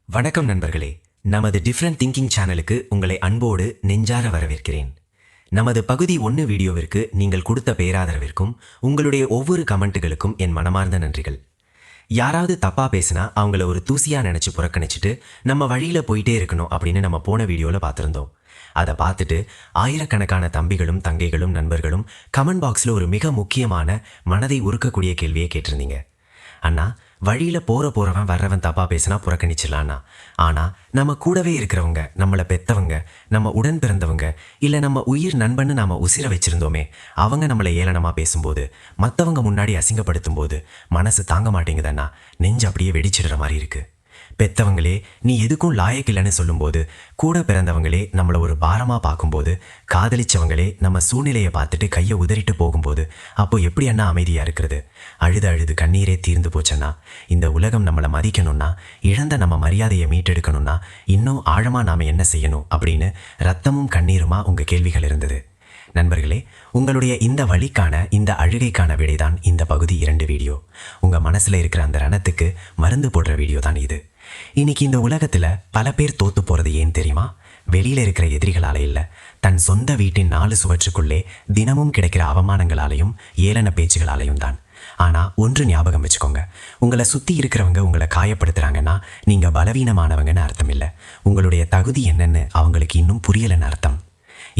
வணக்கம் நண்பர்களே, நமது டிஃப்ரெண்ட் திங்கிங் சேனலுக்கு உங்களை அன்போடு நெஞ்சார வரவேற்கிறேன். நமது பகுதி 1 வீடியோவிற்கு நீங்கள் கொடுத்த பேராதரவிற்கும் உங்களுடைய ஒவ்வொரு கமெண்ட்டுகளுக்கும் என் மனமார்ந்த நன்றிகள். யாராவது தப்பா பேசினா அவங்கள ஒரு தூசியா நினைச்சு புறக்கணிச்சிட்டு நம்ம வழியில போயிட்டே இருக்கணும் அப்படின்னு நம்ம போன வீடியோல பார்த்திருந்தோம். அதை பார்த்துட்டு ஆயிரக்கணக்கான தம்பிகளும் தங்கைகளும் நண்பர்களும் கமெண்ட் பாக்ஸில் ஒரு மிக முக்கியமான மனதை உருக்கக்கூடிய கேள்வியை கேட்டிருந்தீங்க. அண்ணா, வழியில போறவன் வர்றவன் தப்பா பேசினா புறக்கணிச்சிடலான்னா, ஆனா நம்ம கூடவே இருக்கிறவங்க, நம்மளை பெத்தவங்க, நம்ம உடன் பிறந்தவங்க, இல்ல நம்ம உயிர் நண்பன்னு நாம உசிர வச்சிருந்தோமே, அவங்க நம்மளை ஏளனமா பேசும்போது, மற்றவங்க முன்னாடி அசிங்கப்படுத்தும் போது மனசு தாங்க மாட்டேங்குதுன்னா நெஞ்சு அப்படியே வெடிச்சிடுற மாதிரி இருக்கு. பெத்தவங்களே நீ எதுக்கும் லாயக்கில்லைன்னு சொல்லும்போது, கூட பிறந்தவங்களே நம்மளை ஒரு பாரமாக பார்க்கும்போது, காதலிச்சவங்களே நம்ம சூழ்நிலையை பார்த்துட்டு கையை உதறிட்டு போகும்போது, அப்போ எப்படி அண்ணா அமைதியாக இருக்கிறது? அழுது கண்ணீரே தீர்ந்து போச்சன்னா, இந்த உலகம் நம்மளை மதிக்கணும்னா, இழந்த நம்ம மரியாதையை மீட்டெடுக்கணும்னா இன்னும் ஆழமாக நாம் என்ன செய்யணும் அப்படின்னு ரத்தமும் கண்ணீருமா உங்கள் கேள்விகள் இருந்தது. நண்பர்களே, உங்களுடைய இந்த வழிக்கான, இந்த அழுகைக்கான விடைதான் இந்த பகுதி 2 வீடியோ. உங்கள் மனசில் இருக்கிற அந்த ரணத்துக்கு மருந்து போடுற வீடியோ தான் இது. இன்னைக்கு இந்த உலகத்தில் பல பேர் தோத்து போகிறது ஏன் தெரியுமா? வெளியில் இருக்கிற எதிரிகளால் இல்லை, தன் சொந்த வீட்டின் 4 சுவற்றுக்குள்ளே தினமும் கிடைக்கிற அவமானங்களாலையும் ஏளன பேச்சுகளாலையும் தான். ஆனால் ஒன்று ஞாபகம் வச்சுக்கோங்க, உங்களை சுற்றி இருக்கிறவங்க உங்களை காயப்படுத்துகிறாங்கன்னா நீங்கள் பலவீனமானவங்கன்னு அர்த்தம் இல்லை, உங்களுடைய தகுதி என்னன்னு அவங்களுக்கு இன்னும் புரியலைன்னு அர்த்தம்.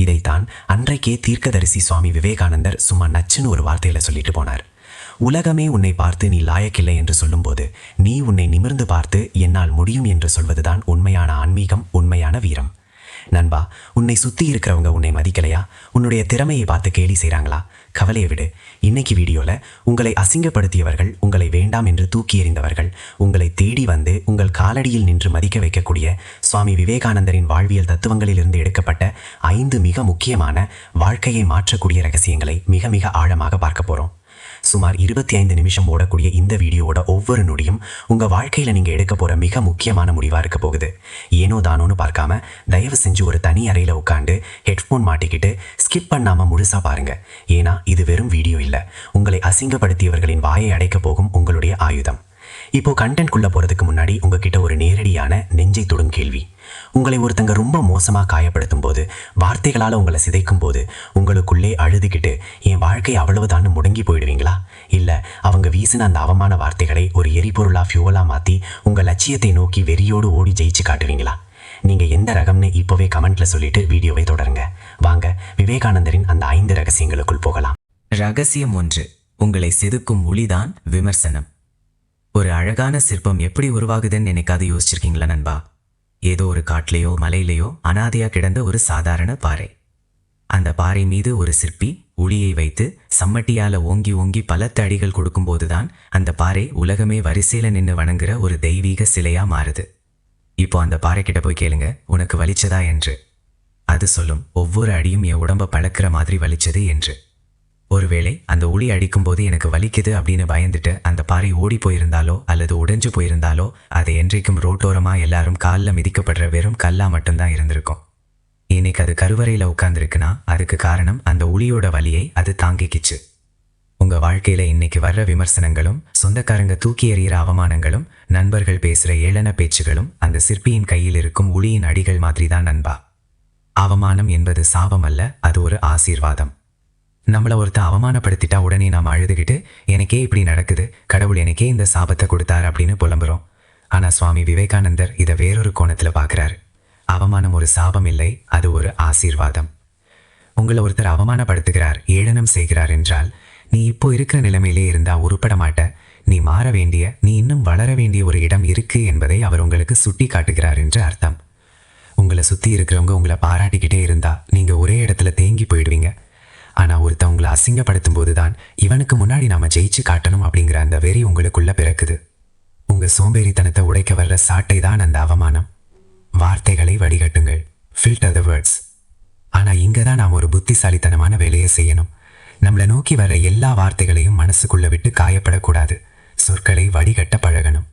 இதைத்தான் அன்றைக்கே தீர்க்கதரிசி சுவாமி விவேகானந்தர் சும்மா நச்சுன்னு ஒரு வார்த்தையில சொல்லிட்டு போனார். உலகமே உன்னை பார்த்து நீ லாயக்கில்லை என்று சொல்லும்போது, நீ உன்னை நிமிர்ந்து பார்த்து என்னால் முடியும் என்று சொல்வதுதான் உண்மையான ஆன்மீகம், உண்மையான வீரம். நண்பா, உன்னை சுற்றி இருக்கிறவங்க உன்னை மதிக்கலையா? உன்னுடைய திறமையை பார்த்து கேலி செய்கிறாங்களா? கவலையை விடு. இன்னைக்கு வீடியோவில் உங்களை அசிங்கப்படுத்தியவர்கள், உங்களை வேண்டாம் என்று தூக்கி எறிந்தவர்கள், உங்களை தேடி வந்து உங்கள் காலடியில் நின்று மதிக்க வைக்கக்கூடிய சுவாமி விவேகானந்தரின் வாழ்வியல் தத்துவங்களிலிருந்து எடுக்கப்பட்ட 5 மிக முக்கியமான வாழ்க்கையை மாற்றக்கூடிய ரகசியங்களை மிக மிக ஆழமாக பார்க்க போகிறோம். சுமார் 25 நிமிஷம் ஓடக்கூடிய இந்த வீடியோவோட ஒவ்வொரு நொடியும் உங்கள் வாழ்க்கையில் நீங்கள் எடுக்க போகிற மிக முக்கியமான முடிவாக இருக்க போகுது. ஏனோ தானோன்னு பார்க்காம தயவு செஞ்சு ஒரு தனி அறையில் உட்காந்து ஹெட்ஃபோன் மாட்டிக்கிட்டு ஸ்கிப் பண்ணாமல் முழுசாக பாருங்கள். ஏன்னா இது வெறும் வீடியோ இல்லை, உங்களை அசிங்கப்படுத்தியவர்களின் வாயை அடைக்க போகும் உங்களுடைய ஆயுதம். இப்போ கண்டென்ட்குள்ளே போகிறதுக்கு முன்னாடி உங்ககிட்ட ஒரு நேரடியான நெஞ்சை தொடும் கேள்வி. உங்களை ஒருத்தங்க ரொம்ப மோசமாக காயப்படுத்தும் போது, வார்த்தைகளால் உங்களை சிதைக்கும் போது, உங்களுக்குள்ளே அழுதுகிட்டு என் வாழ்க்கை அவ்வளவுதான் முடங்கி போயிடுவீங்களா? இல்லை அவங்க வீசின அந்த அவமான வார்த்தைகளை ஒரு எரிபொருளாக ஃபியூவலாக மாற்றி உங்கள் லட்சியத்தை நோக்கி வெறியோடு ஓடி ஜெயிச்சு காட்டுவீங்களா? நீங்கள் எந்த ரகம்னு இப்போவே கமெண்ட்டில் சொல்லிட்டு வீடியோவை தொடருங்க. வாங்க விவேகானந்தரின் அந்த 5 ரகசியங்களுக்குள் போகலாம். ரகசியம் 1, உங்களை செதுக்கும் ஒளிதான் விமர்சனம். ஒரு அழகான சிற்பம் எப்படி உருவாகுதுன்னு என்னைக்காவது யோசிச்சிருக்கீங்களா நண்பா? ஏதோ ஒரு காட்டிலேயோ மலையிலேயோ அனாதையா கிடந்த ஒரு சாதாரண பாறை. அந்த பாறை மீது ஒரு சிற்பி உளியை வைத்து சம்மட்டியால ஓங்கி ஓங்கி பலத்த அடிகள் கொடுக்கும்போதுதான் அந்த பாறை உலகமே வரிசையில நின்று வணங்குற ஒரு தெய்வீக சிலையா மாறுது. இப்போ அந்த பாறை கிட்ட போய் கேளுங்க, உனக்கு வலிச்சதா என்று. அது சொல்லும், ஒவ்வொரு அடியும் என் உடம்ப பழக்கிற மாதிரி வலிச்சது என்று. ஒருவேளை அந்த உளி அடிக்கும்போது எனக்கு வலிக்குது அப்படின்னு பயந்துட்டு அந்த பாறை ஓடி போயிருந்தாலோ அல்லது உடைஞ்சு போயிருந்தாலோ, அது என்றைக்கும் ரோட்டோரமா எல்லாரும் காலில் மிதிக்கப்படுற வெறும் கல்லா மட்டும்தான் இருந்திருக்கும். இன்னைக்கு அது கருவறையில் உட்கார்ந்துருக்குன்னா அதுக்கு காரணம் அந்த உளியோட வலியை அது தாங்கிக்கிச்சு. உங்க வாழ்க்கையில இன்னைக்கு வர்ற விமர்சனங்களும், சொந்தக்காரங்க தூக்கி எறிகிற அவமானங்களும், நண்பர்கள் பேசுற ஏளன பேச்சுகளும் அந்த சிற்பியின் கையில் இருக்கும் உளியின் அடிகள் மாதிரி தான் நண்பா. அவமானம் என்பது சாபம் அல்ல, அது ஒரு ஆசீர்வாதம். நம்மளை ஒருத்தர் அவமானப்படுத்திட்டா உடனே நாம் அழுதுகிட்டு எனக்கே இப்படி நடக்குது, கடவுள் எனக்கே இந்த சாபத்தை கொடுத்தார் அப்படின்னு புலம்புறோம். ஆனால் சுவாமி விவேகானந்தர் இதை வேறொரு கோணத்தில் பார்க்குறாரு. அவமானம் ஒரு சாபம் இல்லை, அது ஒரு ஆசீர்வாதம். உங்களை ஒருத்தர் அவமானப்படுத்துகிறார், ஏளனம் செய்கிறார் என்றால் நீ இப்போ இருக்கிற நிலைமையிலே இருந்தால் உருப்பட மாட்ட, நீ மாற வேண்டிய, நீ இன்னும் வளர வேண்டிய ஒரு இடம் இருக்கு என்பதை அவர் உங்களுக்கு சுட்டி காட்டுகிறார் என்று அர்த்தம். உங்களை சுற்றி இருக்கிறவங்க உங்களை பாராட்டிக்கிட்டே இருந்தா நீங்கள் ஒரே இடத்துல தேங்கி போயிடுவீங்க. ஆனால் ஒருத்தவங்களை அசிங்கப்படுத்தும் போது தான் இவனுக்கு முன்னாடி நாம் ஜெயிச்சு காட்டணும் அப்படிங்கிற அந்த வெறி உங்களுக்குள்ள பிறக்குது. உங்கள் சோம்பேறித்தனத்தை உடைக்க வர்ற சாட்டை தான் அந்த அவமானம். வார்த்தைகளை வடிகட்டுங்கள், ஃபில்டர் த வேர்ட்ஸ். ஆனால் இங்கே தான் நாம் ஒரு புத்திசாலித்தனமான வேலையை செய்யணும். நம்மளை நோக்கி வர்ற எல்லா வார்த்தைகளையும் மனசுக்குள்ள விட்டு காயப்படக்கூடாது. சொற்களை வடிகட்ட பழகணும்.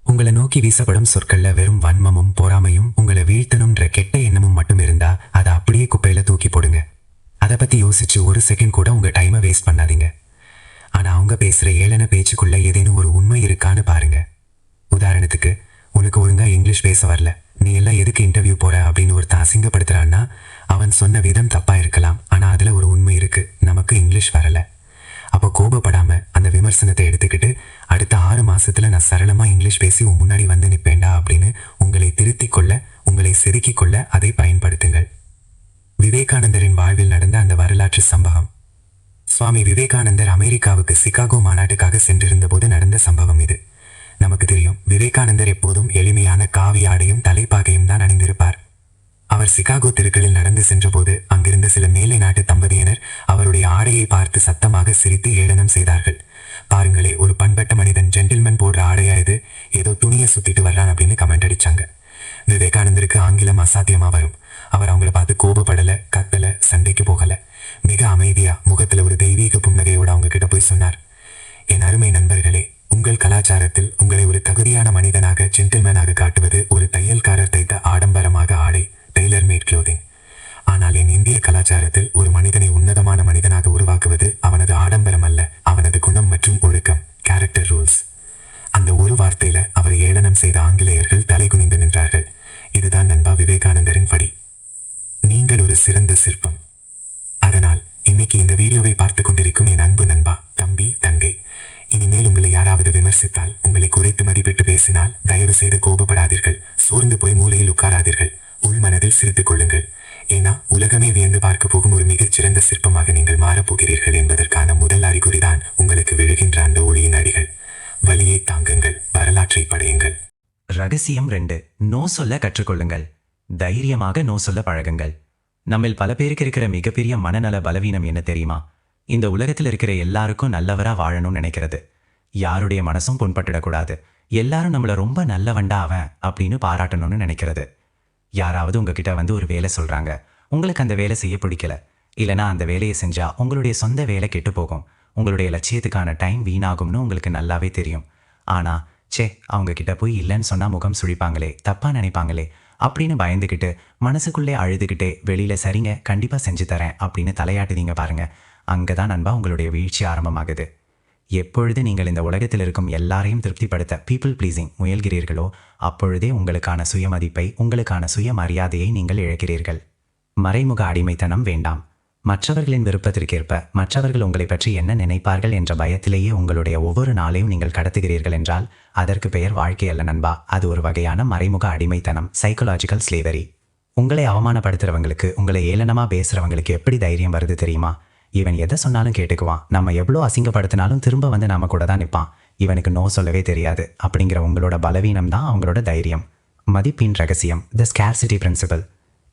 உங்களை நோக்கி வீசப்படும் சொற்களில் வெறும் வன்மமும் பொறாமையும் உங்களை வீழ்த்தணுன்ற கெட்ட எண்ணமும் மட்டும் இருந்தா அதை அப்படியே குப்பையில் தூக்கி போடுங்க. அதை பற்றி யோசிச்சு ஒரு செகண்ட் கூட உங்கள் டைமை வேஸ்ட் பண்ணாதீங்க. ஆனால் அவங்க பேசுகிற ஏளன பேச்சுக்குள்ளே ஏதேனும் ஒரு உண்மை இருக்கான்னு பாருங்க. உதாரணத்துக்கு, உனக்கு ஒழுங்கா இங்கிலீஷ் பேச வரல, நீ எல்லாம் எதுக்கு இன்டர்வியூ போற அப்படின்னு ஒருத்தன் அசிங்கப்படுத்துறான்னா அவன் சொன்ன விதம் தப்பா இருக்கலாம், ஆனா அதுல ஒரு உண்மை இருக்கு, நமக்கு இங்கிலீஷ் வரல. அப்போ கோபப்படாம அந்த விமர்சனத்தை எடுத்துக்கிட்டு அடுத்த 6 மாசத்துல நான் சரளமா இங்கிலீஷ் பேசி உன் முன்னாடி வந்து நிற்பேண்டா அப்படின்னு உங்களை திருத்திக் கொள்ள, உங்களை செதுக்கிக் கொள்ள அதை பயன்படுத்துங்கள். விவேகானந்தரின் வாழ்வில் நடந்த அந்த வரலாற்று சம்பவம். சுவாமி விவேகானந்தர் அமெரிக்காவுக்கு சிகாகோ மாநாட்டுக்காக சென்றிருந்த போது நடந்த சம்பவம் இது. நமக்கு தெரியும், விவேகானந்தர் எப்போதும் எளிமையான காவி ஆடையும் தலைப்பாகையும் தான் அணிந்திருப்பார். அவர் சிகாகோ தெருக்களில் நடந்து சென்றபோது அங்கிருந்த சில மேலை நாட்டு தம்பதியினர் அவருடைய ஆடையை பார்த்து சத்தமாக சிரித்து ஏளனம் செய்தார்கள். பாருங்களே, ஒரு பண்பட்ட மனிதன் ஜென்டில்மேன் போடுற ஆடையா இது, ஏதோ துணியை சுத்திட்டு வர்றான் அப்படின்னு கமெண்ட் அடிச்சாங்க. விவேகானந்தருக்கு ஆங்கிலம் அசாத்தியமா வரும். அவர் அவங்கள பார்த்து கோபப்படல, கத்தல, சண்டைக்கு போகல. மிக அமைதியா முகத்துல ஒரு தெய்வீக புன்னகையோட அவங்க கிட்ட போய் சொன்னார், என் அருமை நண்பர்களே, உங்கள் கலாச்சாரத்தில் உங்களை ஒரு தகுதியான மனிதனாக, ஜென்டில்மேனாக காட்டுவது ஒரு தையல்காரர் தைத்த ஆடம்பரமாக ஆடை, டெய்லர் மேட் க்ளோதிங். ஆனால் என் இந்திய கலாச்சாரத்தில் ஒரு மனிதனை உன்னதமான மனிதனாக உருவாக்குவது அவனது ஆடம்பரம் அல்ல, அவனது குணம் மற்றும் ஒழுக்கம், கேரக்டர் ரூல்ஸ். அந்த ஒரு வார்த்தையில அவரை ஏளனம் செய்த ஆங்கிலேயர்கள் தலைகுனிந்து நின்றார்கள். இதுதான் நண்பா விவேகானந்தரின் படி. நீங்கள் ஒரு சிறந்த சிற்பம். அதனால் இன்னைக்கு இந்த வீடியோவை பார்த்து கொண்டிருக்கும் என் அன்பு நண்பா, தம்பி, தங்கை, இனிமேல் உங்களை யாராவது விமர்சித்தால், உங்களை குறைத்து மதிப்பிட்டு பேசினால் தயவு செய்து கோபப்படாதீர்கள், சோர்ந்து போய் மூலையில் உட்காராதீர்கள், உள் மனதில் சிரித்துக் கொள்ளுங்கள். ஏன்னா உலகமே வியந்து பார்க்க போகும் ஒரு மிகச்சிறந்த சிற்பமாக நீங்கள் மாறப்போகிறீர்கள் என்பதற்கான முதல் அறிகுறிதான் உங்களுக்கு விழுகின்ற அந்த ஒளியின் அடிகள். வலியை தாங்குங்கள், வரலாற்றை படையுங்கள். ரகசியம் 2. நோ சொல்ல கற்றுக்கொள்ளுங்கள். தைரியமாக நோ சொல்ல பழகுங்கள். நம்மில் பல பேருக்கு இருக்கிற மிகப்பெரிய மனநல பலவீனம் என்ன தெரியுமா? இந்த உலகத்தில் இருக்கிற எல்லாருக்கும் நல்லவரா வாழணும்னு நினைக்கிறது. யாருடைய மனசும் புண்பட்டுடக்கூடாது, எல்லாரும் நம்மள ரொம்ப நல்லவன்டா அவன் அப்படின்னு பாராட்டணும்னு நினைக்கிறது. யாராவது உங்ககிட்ட வந்து ஒரு வேலை சொல்றாங்க, உங்களுக்கு அந்த வேலை செய்ய பிடிக்கல, இல்லைனா அந்த வேலையை செஞ்சா உங்களுடைய சொந்த வேலை கெட்டு போகும், உங்களுடைய லட்சியத்துக்கான டைம் வீணாகும்னு உங்களுக்கு நல்லாவே தெரியும். ஆனா அவங்க கிட்ட போய் இல்லைன்னு சொன்னா முகம் சுழிப்பாங்களே, தப்பா நினைப்பாங்களே அப்படின்னு பயந்துக்கிட்டு மனசுக்குள்ளே அழுதுகிட்டே வெளியில சரிங்க கண்டிப்பா செஞ்சு தரேன் அப்படின்னு தலையாட்டுதீங்க பாருங்க. அங்கதான் நண்பா உங்களுடைய வீழ்ச்சி ஆரம்பமாகுது. எப்பொழுது நீங்கள் இந்த உலகத்தில் இருக்கும் எல்லாரையும் திருப்திப்படுத்த பீப்புள் ப்ளீசிங் முயல்கிறீர்களோ அப்பொழுதே உங்களுக்கான சுயமதிப்பை, உங்களுக்கான சுயமரியாதையை நீங்கள் இழக்கிறீர்கள். மறைமுக அடிமைத்தனம் வேண்டாம். மற்றவர்களின் விருப்பத்திற்கேற்ப மற்றவர்கள் உங்களை பற்றி என்ன நினைப்பார்கள் என்ற பயத்திலேயே உங்களுடைய ஒவ்வொரு நாளையும் நீங்கள் கடத்துகிறீர்கள் என்றால் அதற்கு பெயர் வாழ்க்கை அல்ல நண்பா, அது ஒரு வகையான மறைமுக அடிமைத்தனம், சைக்கலாஜிக்கல் ஸ்லேவரி. உங்களை அவமானப்படுத்துறவங்களுக்கு, உங்களை ஏளனமா பேசுறவங்களுக்கு எப்படி தைரியம் வருது தெரியுமா? இவன் எதை சொன்னாலும் கேட்டுக்குவான், நம்ம எவ்வளோ அசிங்கப்படுத்தினாலும் திரும்ப வந்து நம்ம கூட தான் நிற்பான், இவனுக்கு நோ சொல்லவே தெரியாது அப்படிங்கிற உங்களோட பலவீனம் தான் அவங்களோட தைரியம். மதிப்பின் ரகசியம், த ஸ்கேர்சிட்டி பிரின்சிபல்.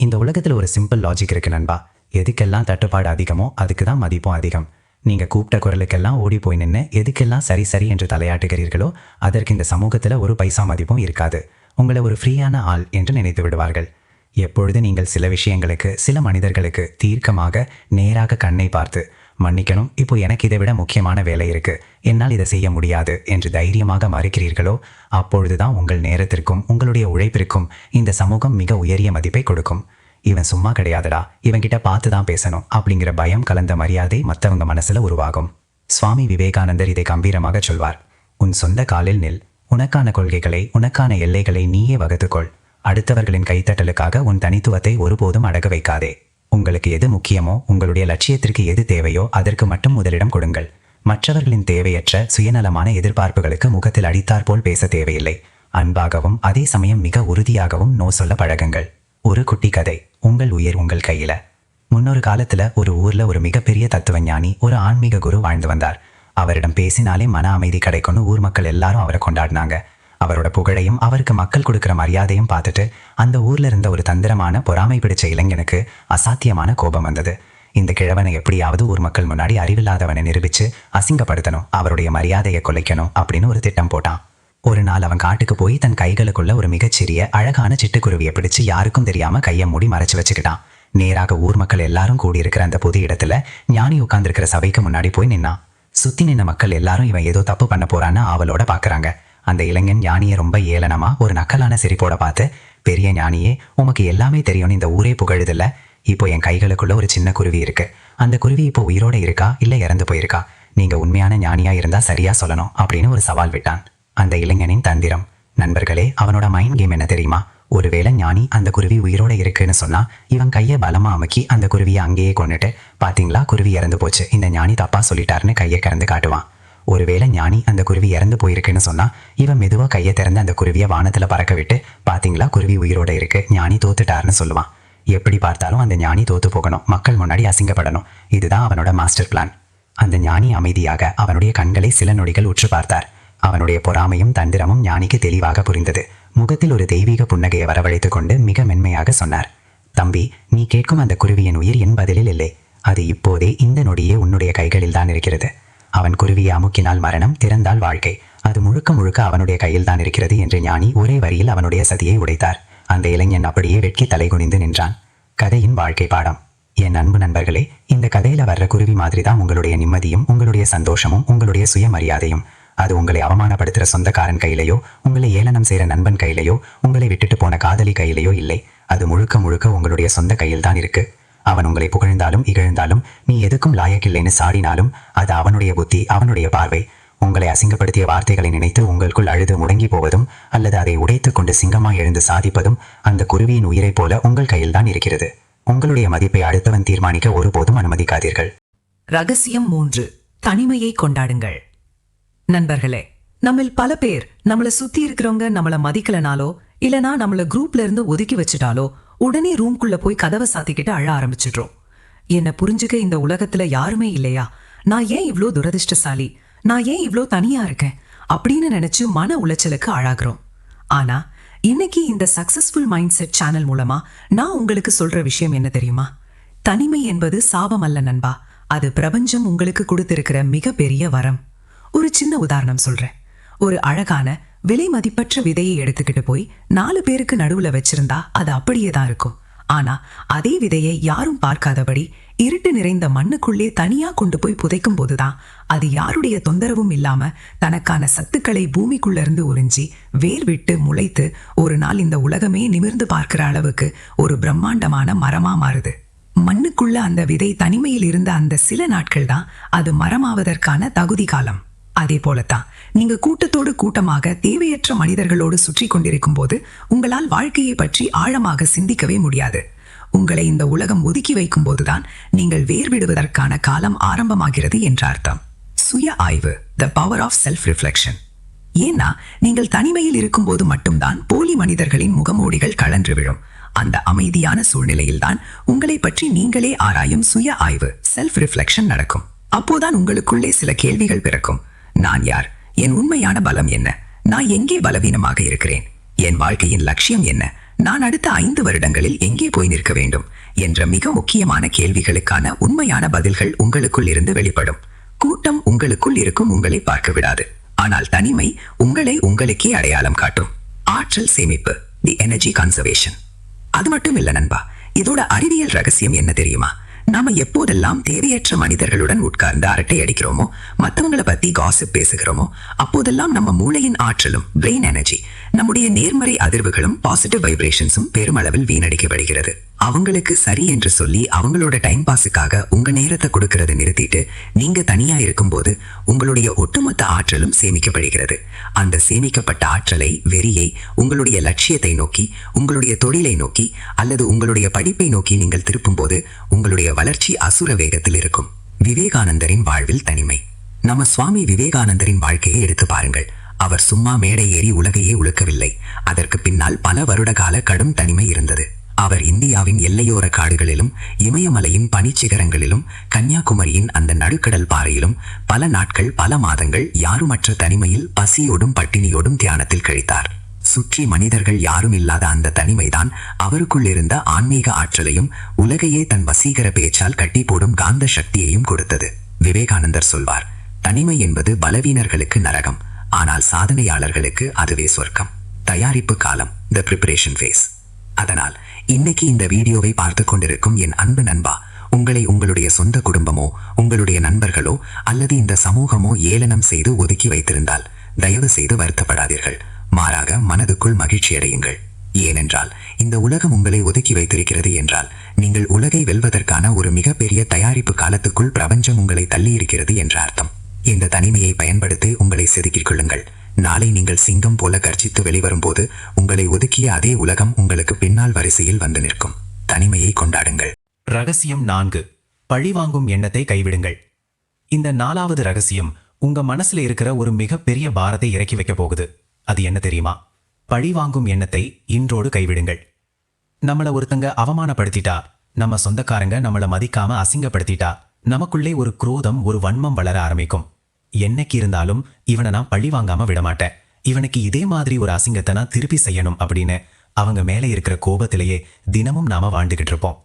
இந்த உலகத்தில் ஒரு சிம்பிள் லாஜிக் இருக்கு நண்பா. எதுக்கெல்லாம் தட்டுப்பாடு அதிகமோ அதுக்கு தான் மதிப்பும் அதிகம். நீங்கள் கூப்பிட்ட குரலுக்கெல்லாம் ஓடி போய் நின்று எதுக்கெல்லாம் சரி சரி என்று தலையாட்டுகிறீர்களோ அதற்கு இந்த சமூகத்தில் ஒரு பைசா மதிப்பும் இருக்காது. உங்களை ஒரு ஃப்ரீயான ஆள் என்று நினைத்து விடுவார்கள். எப்பொழுது நீங்கள் சில விஷயங்களுக்கு, சில மனிதர்களுக்கு தீர்க்கமாக நேராக கண்ணை பார்த்து மன்னிக்கணும், இப்போ எனக்கு இதை விட முக்கியமான வேலை இருக்கு, என்னால் இதை செய்ய முடியாது என்று தைரியமாக மறுக்கிறீர்களோ அப்பொழுதுதான் உங்கள் நேரத்திற்கும் உங்களுடைய உழைப்பிற்கும் இந்த சமூகம் மிக உயரிய மதிப்பை கொடுக்கும். இவன் சும்மா கிடையாதுடா, இவன்கிட்ட பார்த்து தான் பேசணும் அப்படிங்கிற பயம் கலந்த மரியாதை மற்றவங்க மனசுல உருவாகும். சுவாமி விவேகானந்தர் இதை கம்பீரமாக சொல்வார். உன் சொந்த காலில் நில், உனக்கான கொள்கைகளை, உனக்கான எல்லைகளை நீயே வகுத்துக்கொள். அடுத்தவர்களின் கைத்தட்டலுக்காக உன் தனித்துவத்தை ஒருபோதும் அடக வைக்காதே. உங்களுக்கு எது முக்கியமோ, உங்களுடைய லட்சியத்திற்கு எது தேவையோ அதற்கு மட்டும் முதலிடம் கொடுங்கள். மற்றவர்களின் தேவையற்ற சுயநலமான எதிர்பார்ப்புகளுக்கு முகத்தில் அடித்தாற்போல் பேச தேவையில்லை. அன்பாகவும் அதே சமயம் மிக உறுதியாகவும் நோ சொல்ல பழகுங்கள். ஒரு குட்டி கதை, உங்கள் உயிர் உங்கள் கையில. முன்னொரு காலத்துல ஒரு ஊர்ல ஒரு மிகப்பெரிய தத்துவ ஞானி, ஒரு ஆன்மீக குரு வாழ்ந்து வந்தார். அவரிடம் பேசினாலே மன அமைதி கிடைக்கும்னு ஊர் மக்கள் எல்லாரும் அவரை கொண்டாடினாங்க. அவரோட புகழையும் அவருக்கு மக்கள் கொடுக்கிற மரியாதையும் பார்த்துட்டு அந்த ஊர்ல இருந்த ஒரு தந்திரமான பொறாமை பிடிச்ச இளைஞனுக்கு அசாத்தியமான கோபம் வந்தது. இந்த கிழவனை எப்படியாவது ஊர் மக்கள் முன்னாடி அறிவில்லாதவனை நிரூபிச்சு அசிங்கப்படுத்தணும், அவருடைய மரியாதையை கொலைக்கணும் அப்படின்னு ஒரு திட்டம் போட்டான். ஒரு நாள் அவன் காட்டுக்கு போய் தன் கைகளுக்குள்ள ஒரு மிகச்சிறிய அழகான சிட்டுக்குருவியை பிடிச்சு யாருக்கும் தெரியாம கையை மூடி மறைச்சு வச்சுக்கிட்டான். நேராக ஊர் மக்கள் எல்லாரும் கூடியிருக்கிற அந்த பொது இடத்துல ஞானி உட்கார்ந்துருக்கிற சபைக்கு முன்னாடி போய் நின்னான். சுத்தி நின்ன மக்கள் எல்லாரும் இவன் ஏதோ தப்பு பண்ண போறான்னு ஆவலோட பாக்குறாங்க. அந்த இளைஞன் ஞானியை ரொம்ப ஏளனமா ஒரு நக்கலான சிரிப்போட பார்த்து, பெரிய ஞானியே, உமக்கு எல்லாமே தெரியும்னு இந்த ஊரே புகழுதில்ல. இப்போ என் கைகளுக்குள்ள ஒரு சின்ன குருவி இருக்கு. அந்த குருவி இப்போ உயிரோட இருக்கா இல்ல இறந்து போயிருக்கா? நீங்க உண்மையான ஞானியா இருந்தா சரியா சொல்லணும் அப்படின்னு ஒரு சவால் விட்டான். அந்த இளைஞனின் தந்திரம், நண்பர்களே, அவனோட மைண்ட் கேம் என்ன தெரியுமா? ஒருவேளை ஞானி அந்த குருவி உயிரோட இருக்குன்னு சொன்னா இவன் கையை பலமா அமுக்கி அந்த குருவியை அங்கேயே கொண்டுட்டு, பாத்தீங்களா குருவி இறந்து போச்சு, இந்த ஞானி தப்பா சொல்லிட்டாருன்னு கையை திறந்து காட்டுவான். ஒருவேளை ஞானி அந்த குருவி இறந்து போயிருக்குன்னு சொன்னா இவன் மெதுவா கையை திறந்து அந்த குருவியை வானத்துல பறக்க விட்டு, பாத்தீங்களா குருவி உயிரோட இருக்கு, ஞானி தோத்துட்டாருன்னு சொல்லுவான். எப்படி பார்த்தாலும் அந்த ஞானி தோத்து போகணும், மக்கள் முன்னாடி அசிங்கப்படணும். இதுதான் அவனோட மாஸ்டர் பிளான். அந்த ஞானி அமைதியாக அவனுடைய கண்களை சில நொடிகள் உற்று பார்த்தார். அவனுடைய பொறாமையும் தந்திரமும் ஞானிக்கு தெளிவாக புரிந்தது. முகத்தில் ஒரு தெய்வீக புன்னகையை வரவழைத்து கொண்டு மிக மென்மையாக சொன்னார், தம்பி, நீ கேட்கும் அந்த குருவியின் உயிர் என் பதிலில் இல்லை. அது இப்போதே இந்த நொடியே உன்னுடைய கைகளில் தான் இருக்கிறது. அவன் குருவியை அமுக்கினால் மரணம், திறந்தால் வாழ்க்கை. அது முழுக்க முழுக்க அவனுடைய கையில் தான் இருக்கிறது என்று ஞானி ஒரே வரியில் அவனுடைய சதியை உடைத்தார். அந்த இளைஞன் அப்படியே வெட்கி தலைகுனிந்து நின்றான். கதையின் வாழ்க்கை பாடம். என் அன்பு நண்பர்களே, இந்த கதையில வர்ற குருவி மாதிரி தான் உங்களுடைய நிம்மதியும் உங்களுடைய சந்தோஷமும் உங்களுடைய சுயமரியாதையும். அது உங்களை அவமானப்படுத்துற சொந்தக்காரன் கையிலையோ, உங்களை ஏளனம் செய்யற நண்பன் கையிலையோ, உங்களை விட்டுட்டு போன காதலி கையிலையோ இல்லை. அது முழுக்க முழுக்க உங்களுடைய சொந்த கையில் தான் இருக்கு. அவன் உங்களை புகழ்ந்தாலும் இகழ்ந்தாலும், நீ எதுக்கும் லாயக்கில்லைன்னு சாடினாலும், அது அவனுடைய புத்தி, அவனுடைய பார்வை. உங்களை அசிங்கப்படுத்திய வார்த்தைகளை நினைத்து உங்களுக்குள் அழுது முடங்கி போவதும் அல்லது அதை உடைத்துக் கொண்டு சிங்கமாய் எழுந்து சாதிப்பதும் அந்த குருவியின் உயிரை போல உங்கள் கையில் தான் இருக்கிறது. உங்களுடைய மதிப்பை அடுத்தவன் தீர்மானிக்க ஒருபோதும் அனுமதிக்காதீர்கள். ரகசியம் 3. தனிமையை கொண்டாடுங்கள். நண்பர்களே, நம்மில் பல பேர் நம்மள சுத்தி இருக்கிறவங்க நம்மள மதிக்கலனாலோ இல்லனா நம்மள குரூப்ல இருந்து ஒதுக்கி வச்சுட்டாலோ உடனே ரூம்குள்ள போய் கதவை சாத்திக்கிட்டு அழ ஆரம்பிச்சிடுறோம். என்ன புரிஞ்சுக்க இந்த உலகத்துல யாருமே இல்லையா? நான் ஏன் இவ்ளோ துரதிர்ஷ்டசாலி? நான் ஏன் இவ்ளோ தனியா இருக்கேன் அப்படின்னு நினைச்சு மன உளைச்சலுக்கு ஆளாகிறோம். ஆனா இன்னைக்கு இந்த சக்சஸ்ஃபுல் மைண்ட் செட் சேனல் மூலமா நான் உங்களுக்கு சொல்ற விஷயம் என்ன தெரியுமா? தனிமை என்பது சாபம் அல்ல நண்பா, அது பிரபஞ்சம் உங்களுக்கு கொடுத்திருக்கிற மிகப்பெரிய வரம். ஒரு சின்ன உதாரணம் சொல்றேன். ஒரு அழகான விலை மதிப்பற்ற விதையை எடுத்துக்கிட்டு போய் 4 பேருக்கு நடுவுல வச்சிருந்தா அது அப்படியே தான் இருக்கும். ஆனா அதே விதையை யாரும் பார்க்காதபடி இருட்டு நிறைந்த மண்ணுக்குள்ளே தனியா கொண்டு போய் புதைக்கும் போதுதான் அது யாருடைய தொந்தரவும் இல்லாம தனக்கான சத்துக்களை பூமிக்குள்ள இருந்து உறிஞ்சி வேர் விட்டு முளைத்து ஒரு நாள் இந்த உலகமே நிமிர்ந்து பார்க்கிற அளவுக்கு ஒரு பிரம்மாண்டமான மரமா மாறுது. மண்ணுக்குள்ள அந்த விதை தனிமையில் இருந்த அந்த சில நாட்கள் தான் அது மரமாவதற்கான தகுதி காலம். அதே போலத்தான் நீங்க கூட்டத்தோடு கூட்டமாக தேவையற்ற மனிதர்களோடு சுற்றி கொண்டிருக்கும் போது உங்களால் வாழ்க்கையை பற்றி ஆழமாக சிந்திக்கவே முடியாது. உங்களை இந்த உலகம் ஒதுக்கி வைக்கும் போதுதான் நீங்கள் வேர்விடுவதற்கான காலம் ஆரம்பமாகிறது என்ற அர்த்தம். சுய ஆய்வு, the power of self reflection. ஏன்னா நீங்கள் தனிமையில் இருக்கும் போது மட்டும்தான் போலி மனிதர்களின் முகமூடிகள் கழன்று விழும். அந்த அமைதியான சூழ்நிலையில்தான் உங்களை பற்றி நீங்களே ஆராயும் சுய ஆய்வு, செல்ஃப் ரிஃப்ளெக்ஷன் நடக்கும். அப்போதான் உங்களுக்குள்ளே சில கேள்விகள் பிறக்கும். நான் யார்? என் உண்மையான பலம் என்ன? நான் எங்கே பலவீனமாக இருக்கிறேன்? என் வாழ்க்கையின் லட்சியம் என்ன? நான் அடுத்த 5 வருடங்களில் எங்கே போய் நிற்க வேண்டும் என்ற மிக முக்கியமான கேள்விகளுக்கான உண்மையான பதில்கள் உங்களுக்குள் இருந்து வெளிப்படும். கூட்டம் உங்களுக்குள் இருக்கும் உங்களை பார்க்க விடாது. ஆனால் தனிமை உங்களை உங்களுக்கே அடையாளம் காட்டும். ஆற்றல் சேமிப்பு, தி எனர்ஜி கன்சர்வேஷன். அது மட்டும் இல்ல நண்பா, இதோட அறிவியல் ரகசியம் என்ன தெரியுமா? நாம எப்போதெல்லாம் தேவையற்ற மனிதர்களுடன் உட்கார்ந்து அரட்டை அடிக்கிறோமோ, மற்றவங்களை பத்தி காசிப் பேசுகிறோமோ, அப்போதெல்லாம் நம்ம மூளையின் ஆற்றலும், பிரெயின் எனர்ஜி, நம்முடைய நேர்மறை அதிர்வுகளும், பாசிட்டிவ் வைப்ரேஷன்ஸும் பெருமளவில் வீணடிக்கப்படுகிறது. அவங்களுக்கு சரி என்று சொல்லி அவங்களோட டைம் பாஸுக்காக உங்க நேரத்தை கொடுக்கறத நிறுத்திட்டு நீங்க தனியா இருக்கும்போது உங்களுடைய ஒட்டுமொத்த ஆற்றலும் சேமிக்கப்படுகிறது. அந்த சேமிக்கப்பட்ட ஆற்றலை, வெறியை உங்களுடைய லட்சியத்தை நோக்கி, உங்களுடைய தொழிலை நோக்கி அல்லது உங்களுடைய படிப்பை நோக்கி நீங்கள் திருப்பும் போது உங்களுடைய வளர்ச்சி அசுர வேகத்தில் இருக்கும். விவேகானந்தரின் வாழ்வில் தனிமை. நம்ம சுவாமி விவேகானந்தரின் வாழ்க்கையை எடுத்து பாருங்கள். அவர் சும்மா மேடை ஏறி உலகையே உழுக்கவில்லை. அதற்கு பின்னால் பல வருட கால கடும் தனிமை இருந்தது. அவர் இந்தியாவின் எல்லையோர காடுகளிலும், இமயமலையின் பனிச்சிகரங்களிலும், கன்னியாகுமரியின் அந்த நடுக்கடல் பாறையிலும் பல நாட்கள், பல மாதங்கள் யாருமற்ற தனிமையில் பசியோடும் பட்டினியோடும் தியானத்தில் கழித்தார். சுற்றி மனிதர்கள் யாரும் இல்லாத அந்த தனிமைதான் அவருக்குள் இருந்த ஆன்மீக ஆற்றலையும் உலகையே தன் வசீகர பேச்சால் கட்டி போடும் காந்த சக்தியையும் கொடுத்தது. விவேகானந்தர் சொல்வார், தனிமை என்பது பலவீனர்களுக்கு நரகம், ஆனால் சாதனையாளர்களுக்கு அதுவே சொர்க்கம். தயாரிப்பு காலம், த பிரிப்பரேஷன் ஃபேஸ். அதனால் இன்னைக்கு இந்த வீடியோவை பார்த்து கொண்டிருக்கும் என் அன்பு நண்பா, உங்களை உங்களுடைய சொந்த குடும்பமோ, உங்களுடைய நண்பர்களோ அல்லது இந்த சமூகமோ ஏளனம் செய்து ஒதுக்கி வைத்திருந்தால் தயவு செய்து வருத்தப்படாதீர்கள். மாறாக மனதுக்குள் மகிழ்ச்சி அடையுங்கள். ஏனென்றால் இந்த உலகம் உங்களை ஒதுக்கி வைத்திருக்கிறது என்றால் நீங்கள் உலகை வெல்வதற்கான ஒரு மிகப்பெரிய தயாரிப்பு காலத்துக்குள் பிரபஞ்சம் உங்களை தள்ளி இருக்கிறது என்ற அர்த்தம். இந்த தனிமையை பயன்படுத்தி உங்களை செதுக்கிக் கொள்ளுங்கள். நாளை நீங்கள் சிங்கம் போல கர்ஜித்து வெளிவரும்போது உங்களை ஒதுக்கிய அதே உலகம் உங்களுக்கு பின்னால் வரிசையில் வந்து நிற்கும். தனிமையை கொண்டாடுங்கள். ரகசியம் 4. பழிவாங்கும் எண்ணத்தை கைவிடுங்கள். இந்த 4வது ரகசியம் உங்க மனசுல இருக்கிற ஒரு மிகப்பெரிய பாரத்தை இறக்கி வைக்க போகுது. அது என்ன தெரியுமா? பழிவாங்கும் எண்ணத்தை இன்றோடு கைவிடுங்கள். நம்மள ஒருத்தங்க அவமானப்படுத்திட்டா, நம்ம சொந்தக்காரங்க நம்மள மதிக்காம அசிங்கப்படுத்திட்டா, நமக்குள்ளே ஒரு குரோதம், ஒரு வன்மம் வளர ஆரம்பிக்கும். என்னைக்கு இருந்தாலும் இவனை நான் பழி வாங்காம விடமாட்டேன், இவனுக்கு இதே மாதிரி ஒரு அசிங்கத்தை நான் திருப்பி செய்யணும் அப்படின்னு அவங்க மேலே இருக்கிற கோபத்திலேயே தினமும் நாம வாழ்ந்துகிட்டு இருப்போம்.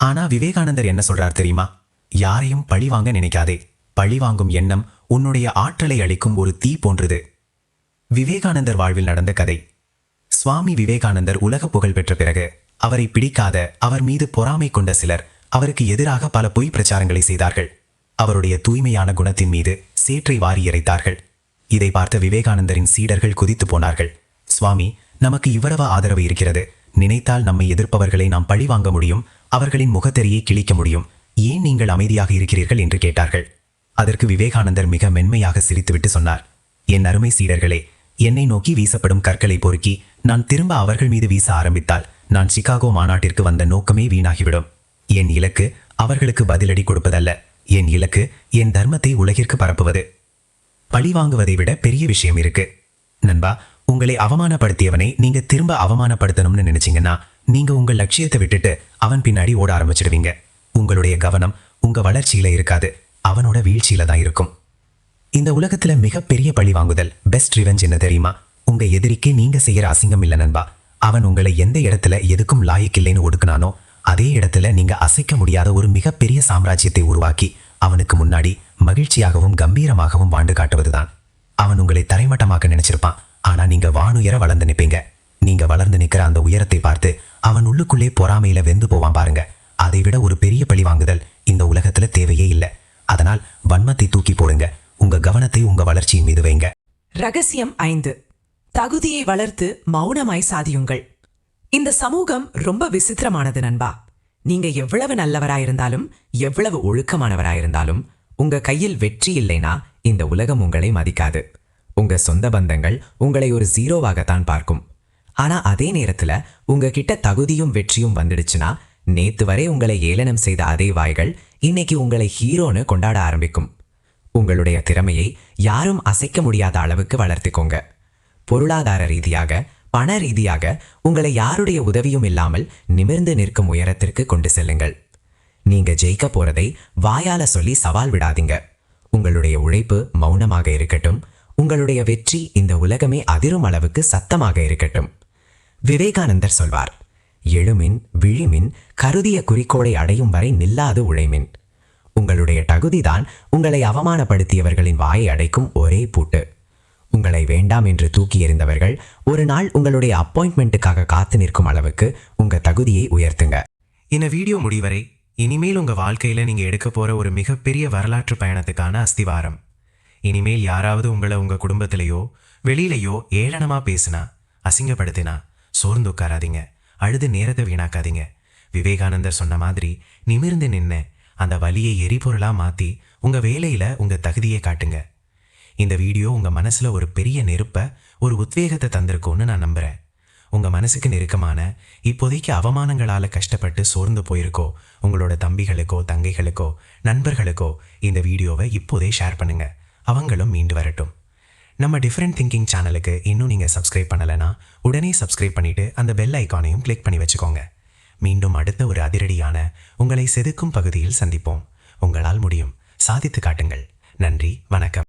ஆனா விவேகானந்தர் என்ன சொல்றார் தெரியுமா? யாரையும் பழி வாங்க நினைக்காதே. பழி வாங்கும் எண்ணம் உன்னுடைய ஆற்றலை அளிக்கும் ஒரு தீ போன்றது. விவேகானந்தர் வாழ்வில் நடந்த கதை. சுவாமி விவேகானந்தர் உலக புகழ் பெற்ற பிறகு அவரை பிடிக்காத, அவர் மீது பொறாமை கொண்ட சிலர் அவருக்கு எதிராக பல பொய் பிரச்சாரங்களை செய்தார்கள். அவருடைய தூய்மையான குணத்தின் மீது சேற்றை வாரி இறைத்தார்கள். இதை பார்த்த விவேகானந்தரின் சீடர்கள் குதித்து போனார்கள். சுவாமி, நமக்கு இவ்வளவு ஆதரவு இருக்கிறது, நினைத்தால் நம்மை எதிர்ப்பவர்களை நாம் பழி வாங்க முடியும், அவர்களின் முகத்தெரியை கிழிக்க முடியும், ஏன் நீங்கள் அமைதியாக இருக்கிறீர்கள் என்று கேட்டார்கள். அதற்கு விவேகானந்தர் மிக மென்மையாக சிரித்துவிட்டு சொன்னார், என் அருமை சீடர்களே, என்னை நோக்கி வீசப்படும் கற்களை பொறுக்கி நான் திரும்ப அவர்கள் மீது வீச ஆரம்பித்தால் நான் சிகாகோ மாநாட்டிற்கு வந்த நோக்கமே வீணாகிவிடும். என் இலக்கு அவர்களுக்கு பதிலடி கொடுப்பதல்ல, என் இலக்கு என் தர்மத்தை உலகிற்கு பரப்புவது. பழி வாங்குவதை விட பெரிய விஷயம் இருக்கு. நண்பா, உங்களை அவமானப்படுத்தியவனை நீங்க திரும்ப அவமானப்படுத்தணும்னு நினைச்சீங்கன்னா நீங்க உங்க லட்சியத்தை விட்டுட்டு அவன் பின்னாடி ஓட ஆரம்பிச்சிடுவீங்க. உங்களுடைய கவனம் உங்க வளர்ச்சியில இருக்காது, அவனோட வீழ்ச்சியில தான் இருக்கும். இந்த உலகத்துல மிகப்பெரிய பழி வாங்குதல், பெஸ்ட் ரிவெஞ்ச் என்ன தெரியுமா? உங்க எதிரிக்கே நீங்க செய்யற அசிங்கம் இல்ல நண்பா. அவன் உங்களை எந்த இடத்துல எதுக்கும் லாயக்கில்லைன்னு ஒடுக்குனானோ அதே இடத்துல நீங்க அசைக்க முடியாத ஒரு மிகப்பெரிய சாம்ராஜ்யத்தை உருவாக்கி அவனுக்கு முன்னாடி மகிழ்ச்சியாகவும் கம்பீரமாகவும் வாழ்ந்து காட்டுவதுதான். அவன் உங்களை தரைமட்டமாக்க நினைச்சிருப்பான், ஆனா நீங்க வானுயர வளர்ந்து நிற்பீங்க. நீங்க வளர்ந்து நிற்கிற அந்த உயரத்தை பார்த்து அவன் உள்ளுக்குள்ளே பொறாமையில வெந்து போவான் பாருங்க. அதை விட ஒரு பெரிய பழி வாங்குதல் இந்த உலகத்துல தேவையே இல்லை. அதனால் வன்மத்தை தூக்கி போடுங்க, உங்க கவனத்தை உங்க வளர்ச்சியின் மீது வைங்க. ரகசியம் 5. தகுதியை வளர்த்து மௌனமாய் சாதியுங்கள். இந்த சமூகம் ரொம்ப விசித்திரமானது நண்பா. நீங்க எவ்வளவு நல்லவராயிருந்தாலும், எவ்வளவு ஒழுக்கமானவராயிருந்தாலும், உங்க கையில் வெற்றி இல்லைனா இந்த உலகம் உங்களை மதிக்காது. உங்க சொந்த பந்தங்கள் உங்களை ஒரு ஜீரோவாகத்தான் பார்க்கும். ஆனா அதே நேரத்துல உங்ககிட்ட தகுதியும் வெற்றியும் வந்துடுச்சுன்னா, நேத்து வரை உங்களை ஏளனம் செய்த அதே வாய்கள் இன்னைக்கு உங்களை ஹீரோன்னு கொண்டாட ஆரம்பிக்கும். உங்களுடைய திறமையை யாரும் அசைக்க முடியாத அளவுக்கு வளர்த்துக்கோங்க. பொருளாதார ரீதியாக, பண ரீதியாக உங்களை யாருடைய உதவியும் இல்லாமல் நிமிர்ந்து நிற்கும் உயரத்திற்கு கொண்டு செல்லுங்கள். நீங்க ஜெயிக்க போறதை வாயால சொல்லி சவால் விடாதீங்க. உங்களுடைய உழைப்பு மௌனமாக இருக்கட்டும். உங்களுடைய வெற்றி இந்த உலகமே அதிரும் அளவுக்கு சத்தமாக இருக்கட்டும். விவேகானந்தர் சொல்வார், எழுமின் விழிமின், கருதிய குறிக்கோளை அடையும் வரை நில்லாது உழைமின். உங்களுடைய தகுதிதான் உங்களை அவமானப்படுத்தியவர்களின் வாயை அடைக்கும் ஒரே பூட்டு. உங்களை வேண்டாம் என்று தூக்கி எறிந்தவர்கள் ஒரு நாள் உங்களுடைய அப்பாயின்மெண்ட்டுக்காக காத்து நிற்கும் அளவுக்கு உங்க தகுதியை உயர்த்துங்க. இந்த வீடியோ முடிவரை இனிமேல் உங்க வாழ்க்கையில நீங்க எடுக்க போற ஒரு மிகப்பெரிய வரலாற்று பயணத்துக்கான அஸ்திவாரம். இனிமேல் யாராவது உங்களை உங்க குடும்பத்திலேயோ வெளியிலையோ ஏளனமா பேசினா, அசிங்கப்படுத்தினா சோர்ந்து உட்காராதீங்க, அழுது நேரத்தை வீணாக்காதீங்க. விவேகானந்தர் சொன்ன மாதிரி நிமிர்ந்து நின்று அந்த வலியை எரிபொருளா மாத்தி உங்க வேலையில உங்க தகுதியை காட்டுங்க. இந்த வீடியோ உங்க மனசுல ஒரு பெரிய நெருப்ப, ஒரு உத்வேகத்தை தந்திருக்கும்னு நான் நம்புறேன். உங்க மனசுக்கு நெருக்கமான, இப்போதைக்கு அவமானங்களால கஷ்டப்பட்டு சோர்ந்து போயிருக்கோ உங்களோட தம்பிகளுக்கோ தங்கைகளுக்கோ நண்பர்களுக்கோ இந்த வீடியோவை இப்போதே ஷேர் பண்ணுங்க. அவங்களும் மீண்டு வரட்டும். நம்ம டிஃப்ரெண்ட் திங்கிங் சேனலுக்கு இன்னும் நீங்கள் சப்ஸ்கிரைப் பண்ணலைன்னா உடனே சப்ஸ்கிரைப் பண்ணிவிட்டு அந்த பெல் ஐக்கானையும் கிளிக் பண்ணி வச்சுக்கோங்க. மீண்டும் அடுத்த ஒரு அதிரடியான, உங்களை செதுக்கும் பகுதியில் சந்திப்போம். உங்களால் முடியும், சாதித்து காட்டுங்கள். நன்றி, வணக்கம்.